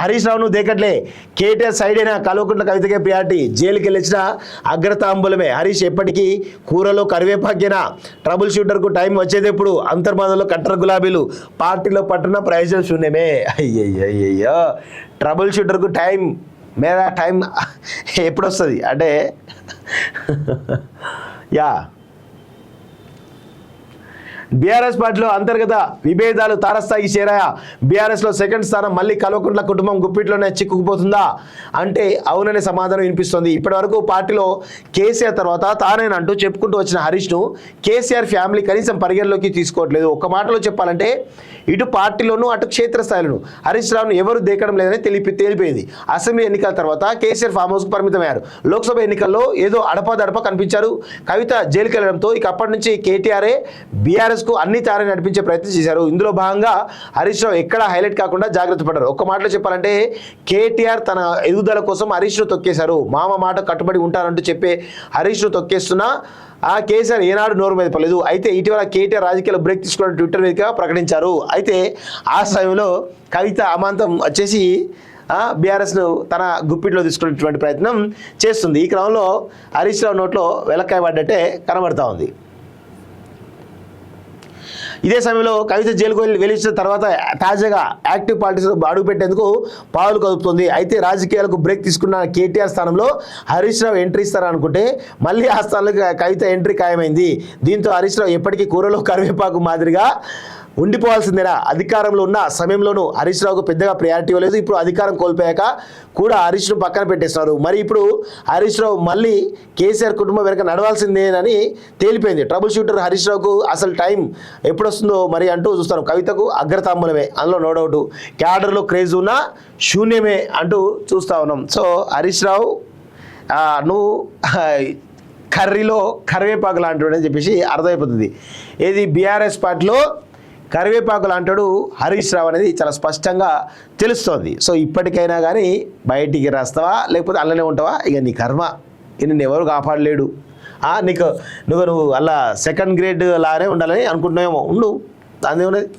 హరీష్ రావును దేకట్లే, కేటీఆర్ సైడ్ అయినా కల్వకుంట్ల కవితకే ప్రియారిటీ, జైలుకి వెళ్ళిన అగ్రతాంబూలమే, హరీష్ ఎప్పటికీ కూరలో కరివేపాకేనా, ట్రబుల్ షూటర్కు టైం వచ్చేది ఎప్పుడు, అంతర్మాదంలో కట్టర్ గులాబీలు, పార్టీలో పట్టున ప్రయోజనం శూన్యమే. అయ్యయ్యో, ట్రబుల్ షూటర్కు టైం మేరా టైం ఎప్పుడు వస్తుంది అంటే యా బీఆర్ఎస్ పార్టీలో అంతర్గత విభేదాలు తారస్థాయికి చేరాయా, బీఆర్ఎస్లో సెకండ్ స్థానం మళ్ళీ కల్వకుంట్ల కుటుంబం గుప్పిట్లోనే చిక్కుకుపోతుందా అంటే అవుననే సమాధానం వినిపిస్తుంది. ఇప్పటి వరకు పార్టీలో కేసీఆర్ తర్వాత తానేనంటూ చెప్పుకుంటూ వచ్చిన హరీష్ను కేసీఆర్ ఫ్యామిలీ కనీసం పరిగణలోకి తీసుకోవట్లేదు. ఒక్క మాటలో చెప్పాలంటే ఇటు పార్టీలోనూ అటు క్షేత్రస్థాయిలోనూ హరీష్ రావును ఎవరు దేకడం లేదని తేలిపోయింది. అసెంబ్లీ ఎన్నికల తర్వాత కేసీఆర్ ఫామ్ హౌస్కు పరిమితమయ్యారు. లోక్సభ ఎన్నికల్లో ఏదో అడపాదడప కనిపించారు. కవిత జైలుకి వెళ్లడంతో ఇక అప్పటి నుంచి కేటీఆర్ఏ బీఆర్ఎస్ అన్ని తారని నడిపించే ప్రయత్నం చేశారు. ఇందులో భాగంగా హరీష్ రావు ఎక్కడా హైలైట్ కాకుండా జాగ్రత్త పడ్డారు. ఒక్క మాటలో చెప్పాలంటే కేటీఆర్ తన ఎదుగుదల కోసం హరీష్ ను తొక్కేశారు. మామ మాట కట్టుబడి ఉంటారంటూ చెప్పే హరీష్ ను తొక్కేస్తున్నా ఆ కేసీఆర్ ఏనాడు నోరు మీద పడలేదు. అయితే ఇటీవల కేటీఆర్ రాజకీయాలు బ్రేక్ తీసుకున్న ట్విట్టర్ వేదికగా ప్రకటించారు. అయితే ఆ సమయంలో కవిత అమాంతం వచ్చేసి బీఆర్ఎస్ను తన గుప్పిట్లో తీసుకునేటువంటి ప్రయత్నం చేస్తుంది. ఈ క్రమంలో హరీష్ రావు నోట్లో వెలక్కాయ పడ్డట్టే కనబడతా ఉంది. ఇదే సమయంలో కవిత జైలుకు వెళ్లిన తర్వాత తాజాగా యాక్టివ్ పాలిటిక్స్లో అడుగుపెట్టేందుకు పావులు కదుపుతుంది. అయితే రాజకీయాలకు బ్రేక్ తీసుకున్న కేటీఆర్ స్థానంలో హరీష్ రావు ఎంట్రీ ఇస్తారనుకుంటే మళ్ళీ ఆ స్థానంలో కవిత ఎంట్రీ ఖాయమైంది. దీంతో హరీష్ రావు ఎప్పటికీ కూరలో కరివేపాకు మాదిరిగా ఉండిపోవాల్సిందేనా? అధికారంలో ఉన్న సమయంలోనూ హరీష్ రావుకు పెద్దగా ప్రయారిటీ ఇవ్వలేదు. ఇప్పుడు అధికారం కోల్పోయాక కూడా హరీష్ను పక్కన పెట్టేస్తున్నారు. మరి ఇప్పుడు హరీష్ రావు మళ్ళీ కేసీఆర్ కుటుంబం వెనక నడవాల్సిందేనని తేలిపోయింది. ట్రబుల్ షూటర్ హరీష్ రావుకు అసలు టైం ఎప్పుడు వస్తుందో మరి అంటూ చూస్తారు. కవితకు అగ్రతాంబూలమే, అందులో నో డౌట్. క్యాడర్లో క్రేజ్ ఉన్నా శూన్యమే అంటూ చూస్తూ ఉన్నాం. సో హరీష్ రావు నువ్వు కర్రీలో కరివేపాకు లాంటివాడు అని చెప్పేసి అర్థమైపోతుంది. ఏది బీఆర్ఎస్ పార్టీలో కరివేపాకు లాంటాడు హరీష్ రావు అనేది చాలా స్పష్టంగా తెలుస్తోంది. సో ఇప్పటికైనా కానీ బయటికి రాస్తావా లేకపోతే అల్లనే ఉంటావా? ఇక నీ కర్మ, నిన్ను ఎవరు కాపాడలేడు. నువ్వు అలా సెకండ్ గ్రేడ్ లానే ఉండాలని అనుకుంటున్నావేమో, ఉండు, దాని ఏమున్నది.